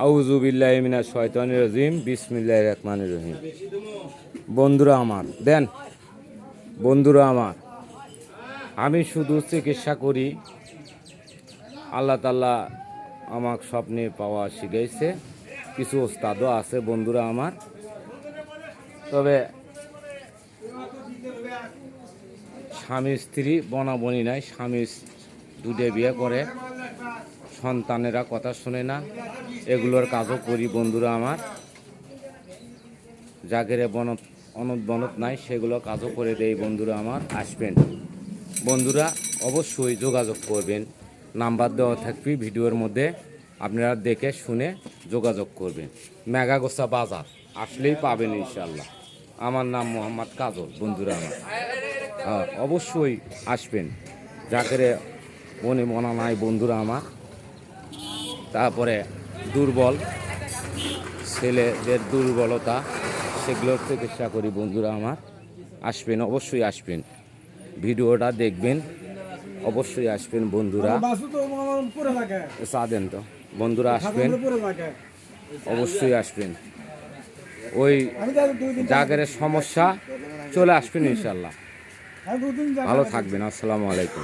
আউযু বিল্লাহি মিনাশ শাইতানির রাজিম বিসমিল্লাহির রহমানির রহিম। বন্ধুরা আমার দেন, বন্ধুরা আমার, আমি শুধু চিকিৎসা করি। আল্লাহ তাআলা আমাকে স্বপ্নে পাওয়া শিখাইছে, কিছু ওস্তাদও আছে বন্ধুরা আমার। তবে স্বামী স্ত্রী বনাবনি নাই, স্বামী দুটো বিয়ে করে, সন্তানেরা কথা শোনে না, এগুলোর কাজও করি বন্ধুরা আমার। যাদের অনত বনত নাই সেগুলো কাজও করে দেই বন্ধুরা আমার। আসবেন বন্ধুরা, অবশ্যই যোগাযোগ করবেন, নাম্বার দেওয়া থাকবে ভিডিওর মধ্যে, আপনারা দেখে শুনে যোগাযোগ করবেন। মেঘাগোসা বাজার আসলেই পাবেন ইনশাল্লাহ। আমার নাম মোহাম্মদ কাজল বন্ধুরা আমার। অবশ্যই আসবেন, যাদের মনা নাই বন্ধুরা আমার। তারপরে দুর্বল ছেলেদের দুর্বলতা, সেগুলোর চিকিৎসা করি বন্ধুরা আমার। আসবেন, অবশ্যই আসবেন, ভিডিওটা দেখবেন, অবশ্যই আসবেন বন্ধুরা। চা দেন তো বন্ধুরা, আসবেন, অবশ্যই আসবেন। ওই যাদের সমস্যা চলে আসবেন ইনশাল্লাহ। ভালো থাকবেন। আসসালামু আলাইকুম।